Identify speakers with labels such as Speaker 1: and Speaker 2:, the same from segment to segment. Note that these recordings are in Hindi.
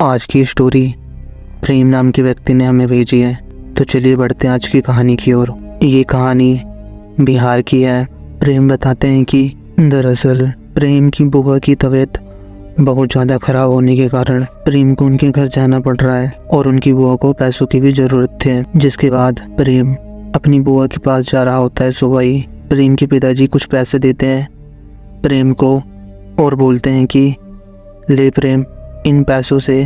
Speaker 1: आज की स्टोरी प्रेम नाम के व्यक्ति ने हमें भेजी है। तो चलिए बढ़ते हैं आज की कहानी की ओर। ये कहानी बिहार की है। प्रेम बताते हैं कि दरअसल प्रेम की बुआ की तबीयत बहुत ज़्यादा खराब होने के कारण प्रेम को उनके घर जाना पड़ रहा है और उनकी बुआ को पैसों की भी ज़रूरत थी। जिसके बाद प्रेम अपनी बुआ के पास जा रहा होता है। सुबह ही प्रेम के पिताजी कुछ पैसे देते हैं प्रेम को और बोलते हैं कि ले प्रेम, इन पैसों से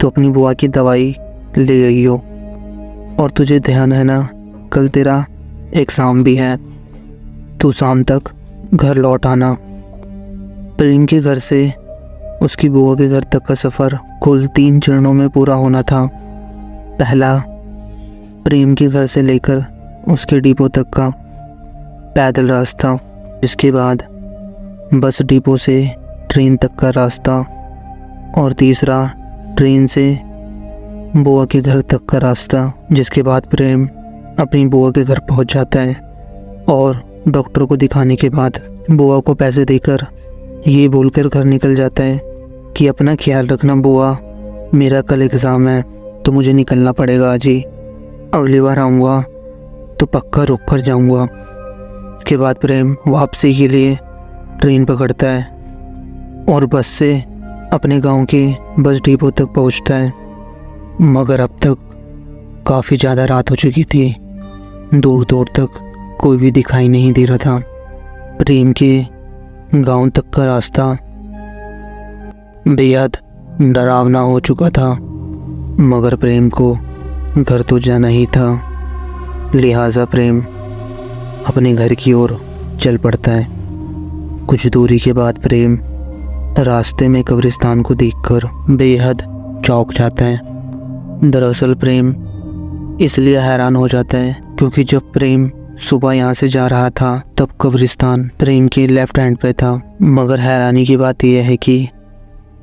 Speaker 1: तो अपनी बुआ की दवाई ले गई हो और तुझे ध्यान है ना, कल तेरा एग्ज़ाम भी है, तो शाम तक घर लौट आना। प्रेम के घर से उसकी बुआ के घर तक का सफ़र कुल 3 चरणों में पूरा होना था। पहला, प्रेम के घर से लेकर उसके डिपो तक का पैदल रास्ता। इसके बाद बस डिपो से ट्रेन तक का रास्ता और तीसरा, ट्रेन से बुआ के घर तक का रास्ता। जिसके बाद प्रेम अपनी बुआ के घर पहुंच जाता है और डॉक्टर को दिखाने के बाद बुआ को पैसे देकर ये बोलकर घर निकल जाता है कि अपना ख्याल रखना बुआ, मेरा कल एग्ज़ाम है तो मुझे निकलना पड़ेगा आज ही, अगली बार आऊँगा तो पक्का रुक कर जाऊँगा। इसके बाद प्रेम वापसी के लिए ट्रेन पकड़ता है और बस से अपने गांव के बस डिपो तक पहुंचता है। मगर अब तक काफ़ी ज़्यादा रात हो चुकी थी। दूर दूर तक कोई भी दिखाई नहीं दे रहा था। प्रेम के गांव तक का रास्ता बेहद डरावना हो चुका था। मगर प्रेम को घर तो जाना ही था, लिहाजा प्रेम अपने घर की ओर चल पड़ता है। कुछ दूरी के बाद प्रेम रास्ते में कब्रिस्तान को देखकर बेहद चौंक जाता है। दरअसल प्रेम इसलिए हैरान हो जाता है क्योंकि जब प्रेम सुबह यहाँ से जा रहा था तब कब्रिस्तान प्रेम के लेफ्ट हैंड पे था। मगर हैरानी की बात यह है कि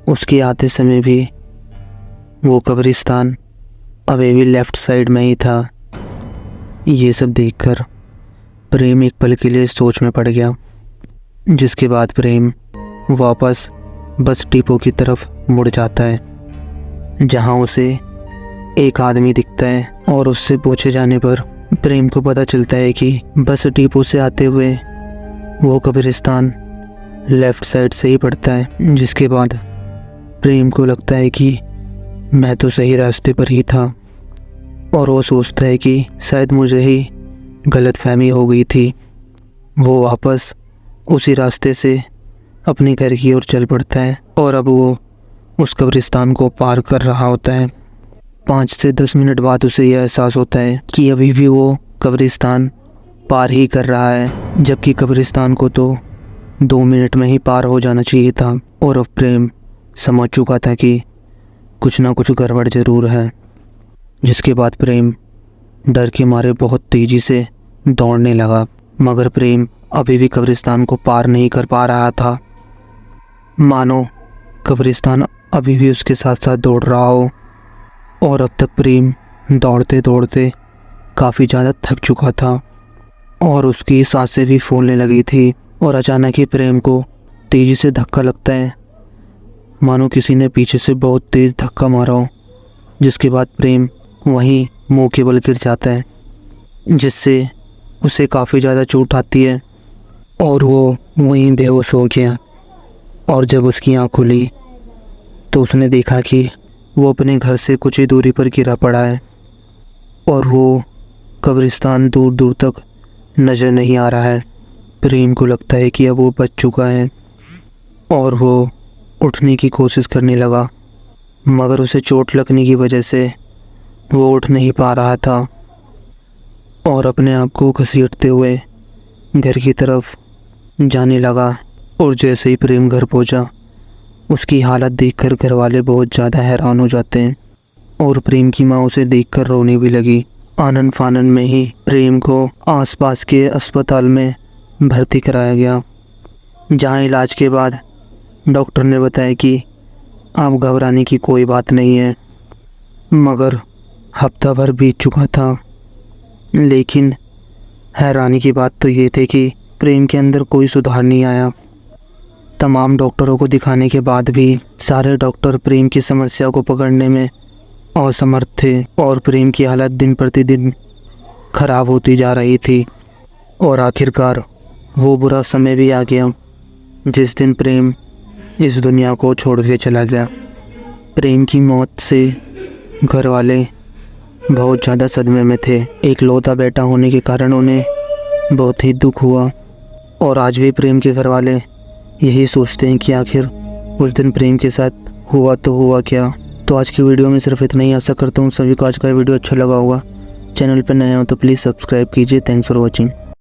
Speaker 1: उसके आते समय भी वो कब्रिस्तान अभी भी लेफ्ट साइड में ही था। ये सब देखकर प्रेम एक पल के लिए सोच में पड़ गया। जिसके बाद प्रेम वापस बस डिपो की तरफ मुड़ जाता है जहाँ उसे एक आदमी दिखता है और उससे पूछे जाने पर प्रेम को पता चलता है कि बस डिपो से आते हुए वो कब्रिस्तान लेफ़्ट साइड से ही पड़ता है। जिसके बाद प्रेम को लगता है कि मैं तो सही रास्ते पर ही था और वो सोचता है कि शायद मुझे ही गलतफहमी हो गई थी। वो वापस उसी रास्ते से अपने घर की ओर चल पड़ता है और अब वो उस कब्रिस्तान को पार कर रहा होता है। 5 से 10 मिनट बाद उसे यह एहसास होता है कि अभी भी वो कब्रिस्तान पार ही कर रहा है, जबकि कब्रिस्तान को तो 2 मिनट में ही पार हो जाना चाहिए था। और अब प्रेम समझ चुका था कि कुछ ना कुछ गड़बड़ ज़रूर है। जिसके बाद प्रेम डर के मारे बहुत तेज़ी से दौड़ने लगा। मगर प्रेम अभी भी कब्रिस्तान को पार नहीं कर पा रहा था, मानो कब्रिस्तान अभी भी उसके साथ साथ दौड़ रहा हो। और अब तक प्रेम दौड़ते दौड़ते काफ़ी ज़्यादा थक चुका था और उसकी सांसें भी फूलने लगी थी। और अचानक ही प्रेम को तेज़ी से धक्का लगता है, मानो किसी ने पीछे से बहुत तेज़ धक्का मारा हो। जिसके बाद प्रेम वहीं मुँह के बल गिर जाता है, जिससे उसे काफ़ी ज़्यादा चोट आती है और वो वहीं बेहोश हो गया। और जब उसकी आँख खुली तो उसने देखा कि वो अपने घर से कुछ ही दूरी पर गिरा पड़ा है और वो कब्रिस्तान दूर दूर तक नज़र नहीं आ रहा है। प्रेम को लगता है कि अब वो बच चुका है और वो उठने की कोशिश करने लगा, मगर उसे चोट लगने की वजह से वो उठ नहीं पा रहा था और अपने आप को घसीटते हुए घर की तरफ जाने लगा। और जैसे ही प्रेम घर पहुंचा, उसकी हालत देखकर घर वाले बहुत ज़्यादा हैरान हो जाते हैं और प्रेम की माँ उसे देखकर रोने भी लगी। आनन फानन में ही प्रेम को आसपास के अस्पताल में भर्ती कराया गया, जहाँ इलाज के बाद डॉक्टर ने बताया कि अब घबराने की कोई बात नहीं है। मगर हफ्ता भर बीत चुका था, लेकिन हैरानी की बात तो ये थी कि प्रेम के अंदर कोई सुधार नहीं आया। तमाम डॉक्टरों को दिखाने के बाद भी सारे डॉक्टर प्रेम की समस्या को पकड़ने में असमर्थ थे और प्रेम की हालत दिन प्रतिदिन खराब होती जा रही थी। और आखिरकार वो बुरा समय भी आ गया जिस दिन प्रेम इस दुनिया को छोड़ के चला गया। प्रेम की मौत से घर वाले बहुत ज़्यादा सदमे में थे। एक लौता बेटा होने के कारण उन्हें बहुत ही दुख हुआ और आज भी प्रेम के घर वाले यही सोचते हैं कि आखिर उस दिन प्रेम के साथ हुआ तो हुआ क्या। तो आज की वीडियो में सिर्फ इतना ही। आशा करता हूँ सभी को आज का वीडियो अच्छा लगा होगा। चैनल पर नए हो तो प्लीज़ सब्सक्राइब कीजिए। Thanks for watching.